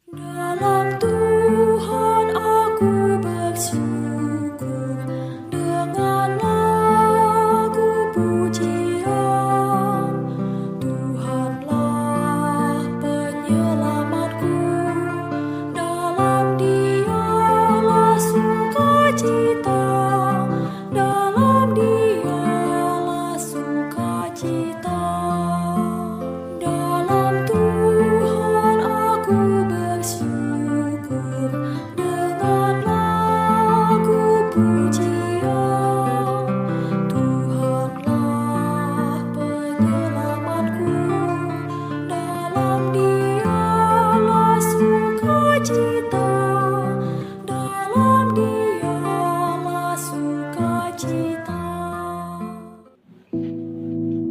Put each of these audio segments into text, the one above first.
Dalam Tuhan aku bersyukur dengan lagu pujian. Tuhanlah penyelamatku, dalam Dialah sukacita, dalam Dialah sukacita. Dalam Tuhan aku bersyukur dengan lagu pujian. Tuhanlah penyelamatku, dalam Dialah sukacita, dalam Dialah sukacita.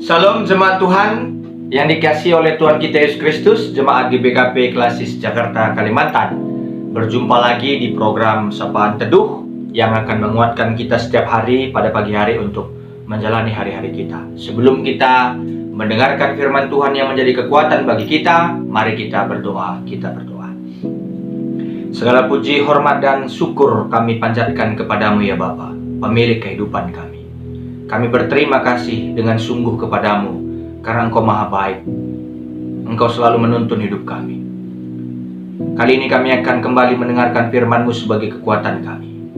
Salam jemaat Tuhan yang dikasihi oleh Tuhan kita Yesus Kristus, jemaat GBKP Klasis Jakarta Kalimantan. Berjumpa lagi di program Sapaan Teduh yang akan menguatkan kita setiap hari pada pagi hari untuk menjalani hari-hari kita. Sebelum kita mendengarkan firman Tuhan yang menjadi kekuatan bagi kita, mari kita berdoa. Segala puji, hormat, dan syukur kami panjatkan kepadamu ya Bapa, pemilik kehidupan kami. Kami berterima kasih dengan sungguh kepadamu, karena Engkau maha baik. Engkau selalu menuntun hidup kami. Kali ini kami akan kembali mendengarkan firman-Mu sebagai kekuatan kami.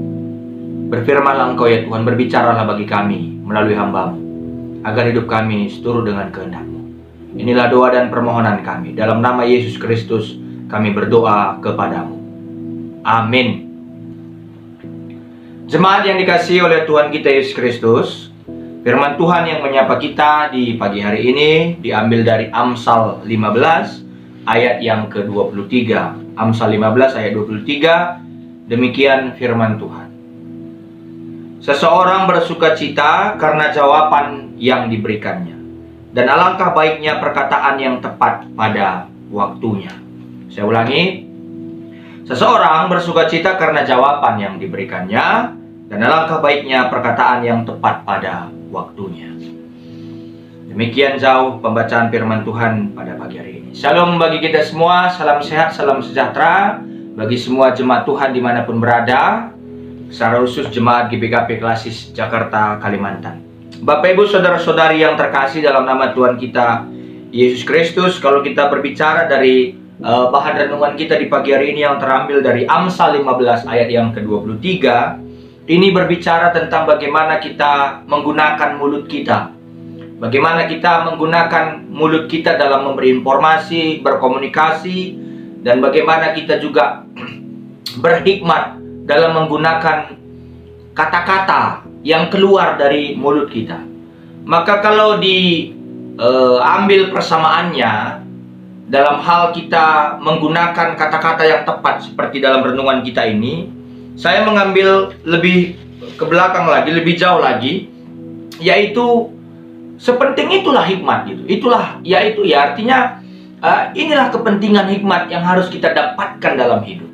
Berfirmanlah Engkau ya Tuhan, berbicaralah bagi kami melalui hamba-Mu, agar hidup kami seturut dengan kehendak-Mu. Inilah doa dan permohonan kami. Dalam nama Yesus Kristus kami berdoa kepadamu. Amin. Jemaat yang dikasihi oleh Tuhan kita Yesus Kristus, firman Tuhan yang menyapa kita di pagi hari ini diambil dari Amsal 15 ayat yang ke-23. Amsal 15 ayat 23, demikian firman Tuhan. Seseorang bersukacita karena jawaban yang diberikannya, dan alangkah baiknya perkataan yang tepat pada waktunya. Saya ulangi. Seseorang bersukacita karena jawaban yang diberikannya, dan alangkah baiknya perkataan yang tepat pada waktunya. Demikian jauh pembacaan firman Tuhan pada pagi hari ini. Shalom bagi kita semua, salam sehat, salam sejahtera bagi semua jemaat Tuhan dimanapun berada, secara khusus jemaat GBKP Klasis Jakarta Kalimantan. Bapak Ibu saudara-saudari yang terkasih dalam nama Tuhan kita Yesus Kristus, kalau kita berbicara dari bahan renungan kita di pagi hari ini yang terambil dari Amsal 15 ayat yang ke-23, ini berbicara tentang bagaimana kita menggunakan mulut kita. Bagaimana kita menggunakan mulut kita dalam memberi informasi, berkomunikasi, dan bagaimana kita juga berhikmat dalam menggunakan kata-kata yang keluar dari mulut kita. Maka kalau diambil persamaannya, dalam hal kita menggunakan kata-kata yang tepat seperti dalam renungan kita ini, saya mengambil lebih ke belakang lagi, lebih jauh lagi, yaitu sepenting itulah hikmat gitu. Artinya inilah kepentingan hikmat yang harus kita dapatkan dalam hidup.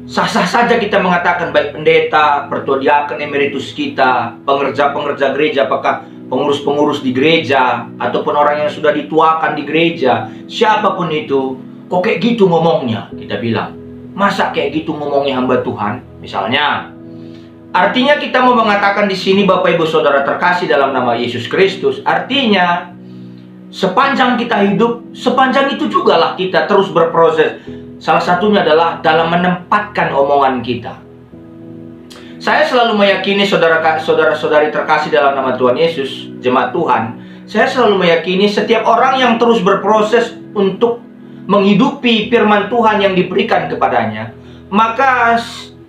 Sah-sah saja kita mengatakan baik pendeta, pertua diaken emeritus kita, pengerja-pengerja gereja, apakah pengurus-pengurus di gereja, ataupun orang yang sudah dituakan di gereja, siapapun itu, kok kayak gitu ngomongnya, kita bilang. Masa kayak gitu ngomongnya hamba Tuhan? Misalnya, artinya kita mau mengatakan di sini Bapak Ibu Saudara terkasih dalam nama Yesus Kristus, artinya sepanjang kita hidup, sepanjang itu jugalah kita terus berproses. Salah satunya adalah dalam menempatkan omongan kita. Saya selalu meyakini saudara-saudari terkasih dalam nama Tuhan Yesus, jemaat Tuhan, saya selalu meyakini setiap orang yang terus berproses untuk menghidupi firman Tuhan yang diberikan kepadanya, maka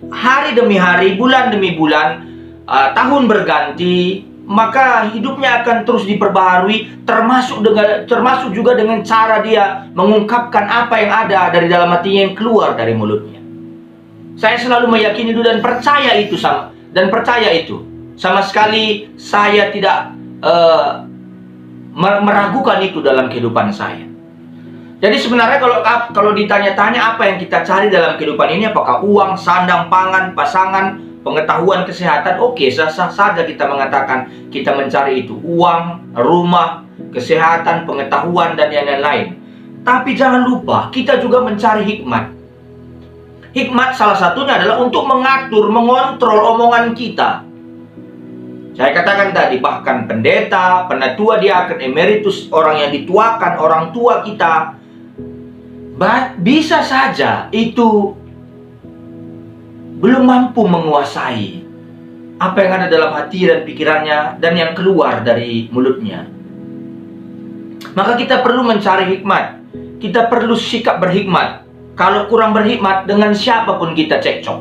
hari demi hari, bulan demi bulan, tahun berganti, maka hidupnya akan terus diperbaharui, termasuk juga dengan cara dia mengungkapkan apa yang ada dari dalam hatinya yang keluar dari mulutnya. Saya selalu meyakini itu dan percaya itu sama sekali saya tidak meragukan itu dalam kehidupan saya. Jadi sebenarnya kalau ditanya-tanya apa yang kita cari dalam kehidupan ini, apakah uang, sandang, pangan, pasangan, pengetahuan, kesehatan, oke, sah-sah saja kita mengatakan kita mencari itu, uang, rumah, kesehatan, pengetahuan, dan yang lain-lain. Tapi jangan lupa, kita juga mencari hikmat. Hikmat salah satunya adalah untuk mengatur, mengontrol omongan kita. Saya katakan tadi, bahkan pendeta, penatua diaken, emeritus, orang yang dituakan, orang tua kita, bisa saja itu belum mampu menguasai apa yang ada dalam hati dan pikirannya dan yang keluar dari mulutnya. Maka kita perlu mencari hikmat. Kita perlu sikap berhikmat. Kalau kurang berhikmat, dengan siapapun kita cekcok.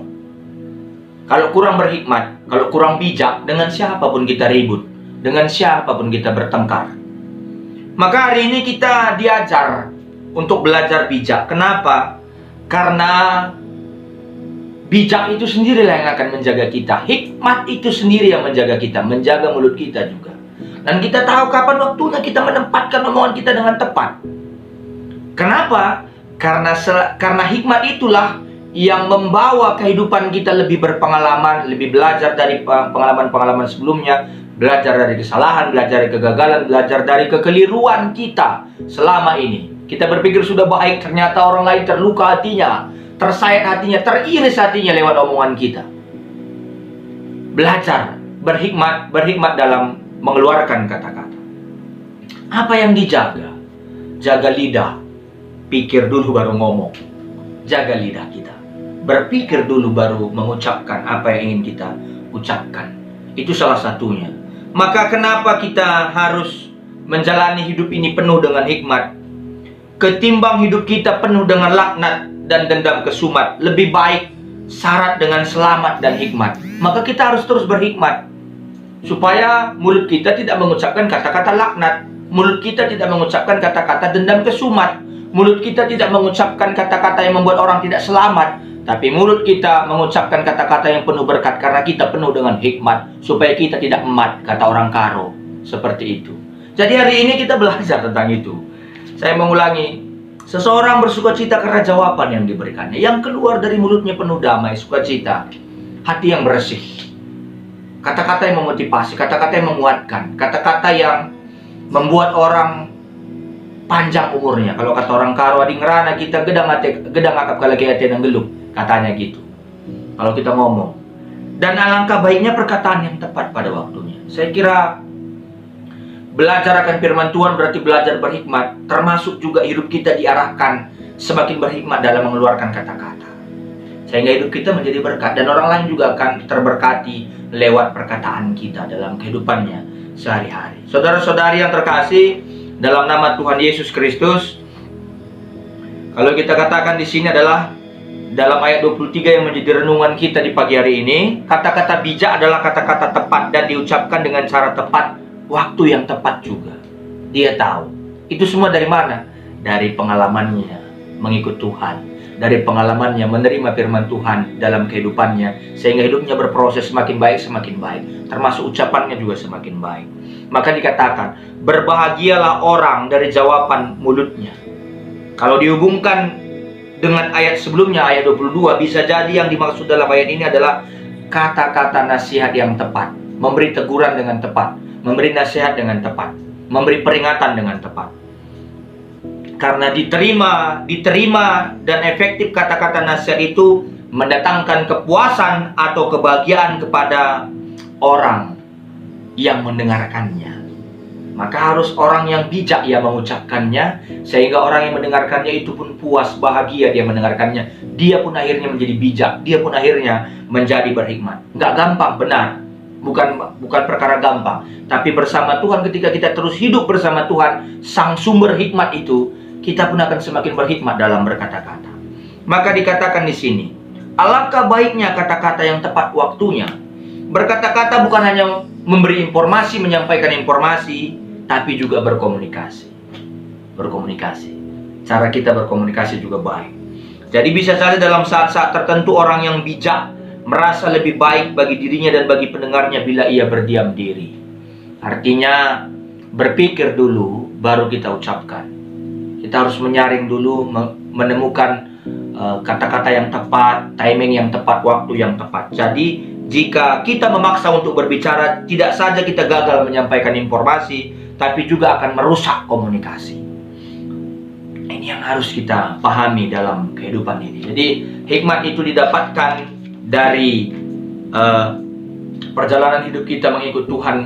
Kalau kurang berhikmat, kalau kurang bijak, dengan siapapun kita ribut, dengan siapapun kita bertengkar. Maka hari ini kita diajar untuk belajar bijak. Kenapa? Karena bijak itu sendirilah yang akan menjaga kita. Hikmat itu sendiri yang menjaga kita, menjaga mulut kita juga. Dan kita tahu kapan waktunya kita menempatkan omongan kita dengan tepat. Kenapa? Karena hikmat itulah yang membawa kehidupan kita lebih berpengalaman, lebih belajar dari pengalaman-pengalaman sebelumnya, belajar dari kesalahan, belajar dari kegagalan, belajar dari kekeliruan kita selama ini. Kita berpikir sudah baik, ternyata orang lain terluka hatinya, tersayat hatinya, teriris hatinya lewat omongan kita. Belajar, berhikmat dalam mengeluarkan kata-kata. Apa yang dijaga? Jaga lidah. Pikir dulu baru ngomong. Jaga lidah kita. Berpikir dulu baru mengucapkan apa yang ingin kita ucapkan. Itu salah satunya. Maka kenapa kita harus menjalani hidup ini penuh dengan hikmat? Ketimbang hidup kita penuh dengan laknat dan dendam kesumat, lebih baik syarat dengan selamat dan hikmat. Maka kita harus terus berhikmat, supaya mulut kita tidak mengucapkan kata-kata laknat, mulut kita tidak mengucapkan kata-kata dendam kesumat, mulut kita tidak mengucapkan kata-kata yang membuat orang tidak selamat, tapi mulut kita mengucapkan kata-kata yang penuh berkat karena kita penuh dengan hikmat, supaya kita tidak emat, kata orang Karo. Seperti itu. Jadi hari ini kita belajar tentang itu. Saya mengulangi, seseorang bersukacita karena jawaban yang diberikannya, yang keluar dari mulutnya penuh damai, sukacita, hati yang bersih, kata-kata yang memotivasi, kata-kata yang menguatkan, kata-kata yang membuat orang panjang umurnya. Kalau kata orang Karo, adi ngerana kita gedang akap kalagi ate nang geluk, katanya gitu. Kalau kita ngomong. Dan alangkah baiknya perkataan yang tepat pada waktunya. Saya kira belajar akan firman Tuhan berarti belajar berhikmat, termasuk juga hidup kita diarahkan semakin berhikmat dalam mengeluarkan kata-kata. Sehingga hidup kita menjadi berkat dan orang lain juga akan terberkati lewat perkataan kita dalam kehidupannya sehari-hari. Saudara-saudari yang terkasih dalam nama Tuhan Yesus Kristus, kalau kita katakan di sini adalah dalam ayat 23 yang menjadi renungan kita di pagi hari ini, kata-kata bijak adalah kata-kata tepat dan diucapkan dengan cara tepat, waktu yang tepat juga. Dia tahu. Itu semua dari mana? Dari pengalamannya mengikut Tuhan, dari pengalamannya menerima firman Tuhan dalam kehidupannya, sehingga hidupnya berproses semakin baik, termasuk ucapannya juga semakin baik. Maka dikatakan, berbahagialah orang dari jawaban mulutnya. Kalau dihubungkan dengan ayat sebelumnya, ayat 22, bisa jadi yang dimaksud dalam ayat ini adalah kata-kata nasihat yang tepat, memberi teguran dengan tepat, memberi nasihat dengan tepat, memberi peringatan dengan tepat. Karena diterima dan efektif kata-kata nasihat itu mendatangkan kepuasan atau kebahagiaan kepada orang yang mendengarkannya. Maka harus orang yang bijak yang mengucapkannya, sehingga orang yang mendengarkannya itu pun puas, bahagia dia mendengarkannya. Dia pun akhirnya menjadi bijak, dia pun akhirnya menjadi berhikmat. Nggak gampang, benar. Bukan perkara gampang. Tapi bersama Tuhan, ketika kita terus hidup bersama Tuhan, sang sumber hikmat itu, kita pun akan semakin berhikmat dalam berkata-kata. Maka dikatakan di sini, alangkah baiknya kata-kata yang tepat waktunya. Berkata-kata bukan hanya memberi informasi, menyampaikan informasi, tapi juga berkomunikasi. Cara kita berkomunikasi juga baik. Jadi bisa saja dalam saat-saat tertentu orang yang bijak merasa lebih baik bagi dirinya dan bagi pendengarnya bila ia berdiam diri. Artinya berpikir dulu baru kita ucapkan. Kita harus menyaring dulu, menemukan kata-kata yang tepat, timing yang tepat, waktu yang tepat. Jadi jika kita memaksa untuk berbicara, tidak saja kita gagal menyampaikan informasi, tapi juga akan merusak komunikasi. Ini yang harus kita pahami dalam kehidupan ini. Jadi hikmat itu didapatkan dari perjalanan hidup kita mengikut Tuhan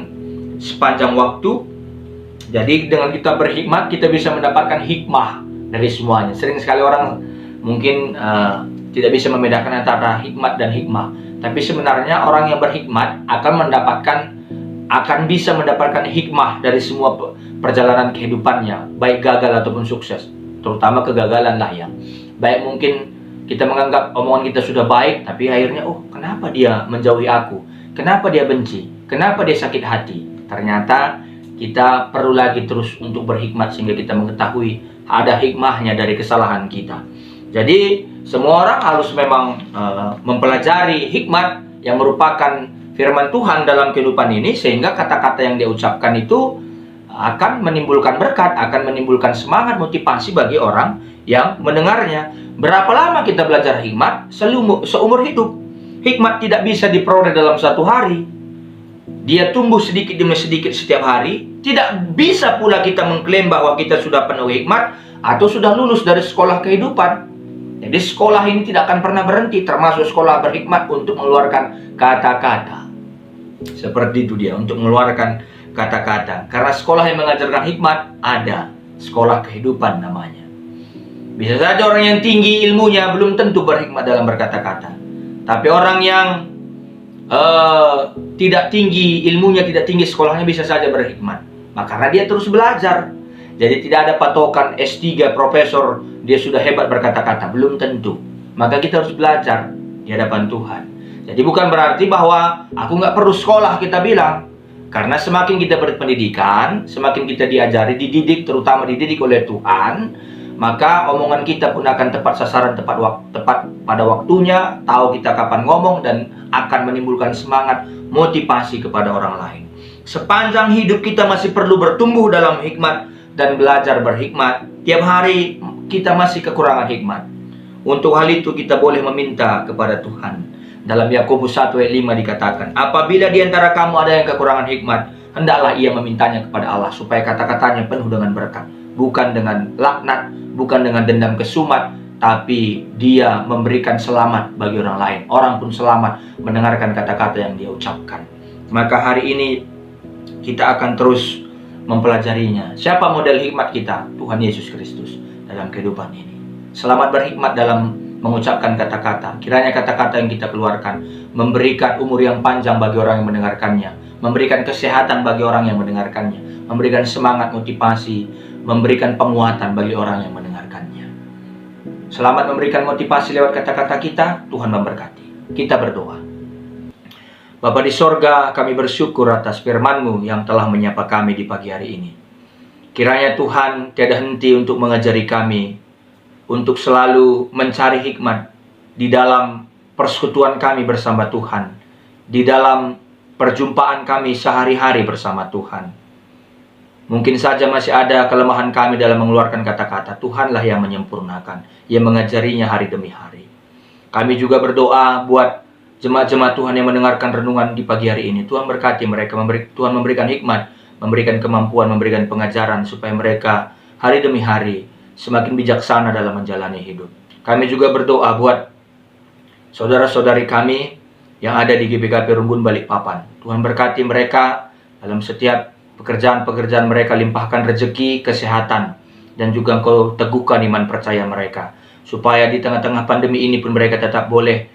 sepanjang waktu. Jadi dengan kita berhikmat, kita bisa mendapatkan hikmah dari semuanya. Sering sekali orang mungkin tidak bisa membedakan antara hikmat dan hikmah. Tapi sebenarnya orang yang berhikmat akan bisa mendapatkan hikmah dari semua perjalanan kehidupannya, baik gagal ataupun sukses. Terutama kegagalan lah ya. Baik mungkin kita menganggap omongan kita sudah baik, tapi akhirnya, oh kenapa dia menjauhi aku? Kenapa dia benci? Kenapa dia sakit hati? Ternyata kita perlu lagi terus untuk berhikmat sehingga kita mengetahui ada hikmahnya dari kesalahan kita. Jadi semua orang harus memang mempelajari hikmat yang merupakan firman Tuhan dalam kehidupan ini, sehingga kata-kata yang dia ucapkan itu akan menimbulkan berkat, akan menimbulkan semangat, motivasi bagi orang yang mendengarnya. Berapa lama kita belajar hikmat? Seumur hidup. Hikmat tidak bisa diperoleh dalam satu hari. Dia tumbuh sedikit demi sedikit setiap hari. Tidak bisa pula kita mengklaim bahwa kita sudah penuh hikmat atau sudah lulus dari sekolah kehidupan. Jadi sekolah ini tidak akan pernah berhenti, termasuk sekolah berhikmat untuk mengeluarkan kata-kata. Seperti itu dia, untuk mengeluarkan kata-kata. Karena sekolah yang mengajarkan hikmat ada, sekolah kehidupan namanya. Bisa saja orang yang tinggi ilmunya belum tentu berhikmat dalam berkata-kata. Tapi orang yang tidak tinggi ilmunya, tidak tinggi sekolahnya, bisa saja berhikmat. Karena dia terus belajar. Jadi tidak ada patokan S3, profesor, dia sudah hebat berkata-kata. Belum tentu. Maka kita harus belajar di hadapan Tuhan. Jadi bukan berarti bahwa aku nggak perlu sekolah, kita bilang. Karena semakin kita berpendidikan, semakin kita diajari, dididik, terutama dididik oleh Tuhan, maka omongan kita pun akan tepat sasaran, tepat pada waktunya, tahu kita kapan ngomong, dan akan menimbulkan semangat, motivasi kepada orang lain. Sepanjang hidup kita masih perlu bertumbuh dalam hikmat dan belajar berhikmat. Tiap hari kita masih kekurangan hikmat. Untuk hal itu kita boleh meminta kepada Tuhan. Dalam Yakobus 1 ayat 5 dikatakan, apabila di antara kamu ada yang kekurangan hikmat, hendaklah ia memintanya kepada Allah, supaya kata-katanya penuh dengan berkat. Bukan dengan laknat, bukan dengan dendam kesumat, tapi dia memberikan selamat bagi orang lain. Orang pun selamat mendengarkan kata-kata yang dia ucapkan. Maka hari ini kita akan terus mempelajarinya. Siapa model hikmat kita? Tuhan Yesus Kristus dalam kehidupan ini. Selamat berhikmat dalam mengucapkan kata-kata. Kiranya kata-kata yang kita keluarkan memberikan umur yang panjang bagi orang yang mendengarkannya, memberikan kesehatan bagi orang yang mendengarkannya, memberikan semangat, motivasi, memberikan penguatan bagi orang yang mendengarkannya. Selamat memberikan motivasi lewat kata-kata kita. Tuhan memberkati. Kita berdoa. Bapa di sorga, kami bersyukur atas firman-Mu yang telah menyapa kami di pagi hari ini. Kiranya Tuhan tiada henti untuk mengajari kami, untuk selalu mencari hikmat di dalam persekutuan kami bersama Tuhan, di dalam perjumpaan kami sehari-hari bersama Tuhan. Mungkin saja masih ada kelemahan kami dalam mengeluarkan kata-kata. Tuhanlah yang menyempurnakan, yang mengajarinya hari demi hari. Kami juga berdoa buat jemaat-jemaat Tuhan yang mendengarkan renungan di pagi hari ini. Tuhan berkati mereka, Tuhan memberikan hikmat, memberikan kemampuan, memberikan pengajaran, supaya mereka hari demi hari semakin bijaksana dalam menjalani hidup. Kami juga berdoa buat saudara-saudari kami yang ada di GBKP Rumbun Balikpapan. Tuhan berkati mereka dalam setiap pekerjaan-pekerjaan mereka, limpahkan rezeki, kesehatan, dan juga Engkau teguhkan iman percaya mereka, supaya di tengah-tengah pandemi ini pun mereka tetap boleh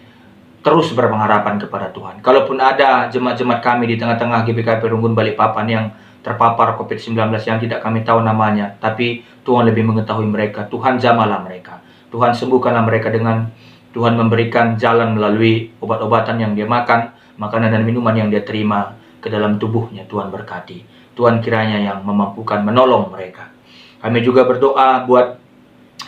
terus berpengharapan kepada Tuhan. Kalaupun ada jemaat-jemaat kami di tengah-tengah GBKP Rumbun Balikpapan yang terpapar COVID-19 yang tidak kami tahu namanya, tapi Tuhan lebih mengetahui mereka. Tuhan jamahlah mereka. Tuhan sembuhkanlah mereka dengan Tuhan memberikan jalan melalui obat-obatan yang dia makan, makanan dan minuman yang dia terima ke dalam tubuhnya. Tuhan berkati. Tuhan kiranya yang memampukan menolong mereka. Kami juga berdoa buat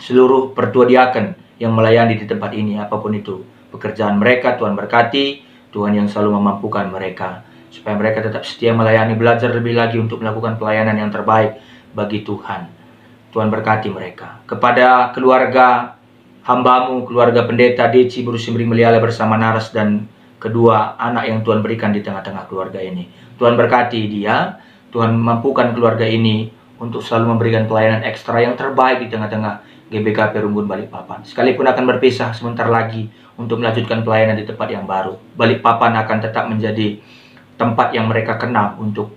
seluruh pertua diaken yang melayani di tempat ini, apapun itu pekerjaan mereka. Tuhan berkati. Tuhan yang selalu memampukan mereka, supaya mereka tetap setia melayani, belajar lebih lagi untuk melakukan pelayanan yang terbaik bagi Tuhan. Tuhan berkati mereka. Kepada keluarga hamba-Mu, keluarga pendeta Deci Burusimri Meliala bersama Naras dan kedua anak yang Tuhan berikan di tengah-tengah keluarga ini, Tuhan berkati dia. Tuhan mampukan keluarga ini untuk selalu memberikan pelayanan ekstra yang terbaik di tengah-tengah GBK Perumbun Balikpapan. Sekalipun akan berpisah sebentar lagi untuk melanjutkan pelayanan di tempat yang baru, Balikpapan akan tetap menjadi tempat yang mereka kenal untuk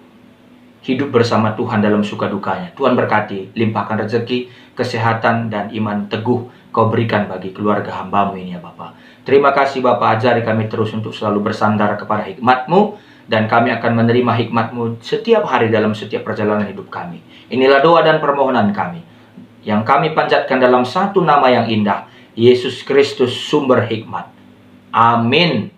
hidup bersama Tuhan dalam suka dukanya. Tuhan berkati, limpahkan rezeki, kesehatan, dan iman teguh Kau berikan bagi keluarga hamba-Mu ini ya Bapa. Terima kasih Bapa, ajari kami terus untuk selalu bersandar kepada hikmat-Mu, dan kami akan menerima hikmat-Mu setiap hari dalam setiap perjalanan hidup kami. Inilah doa dan permohonan kami, yang kami panjatkan dalam satu nama yang indah, Yesus Kristus sumber hikmat. Amin.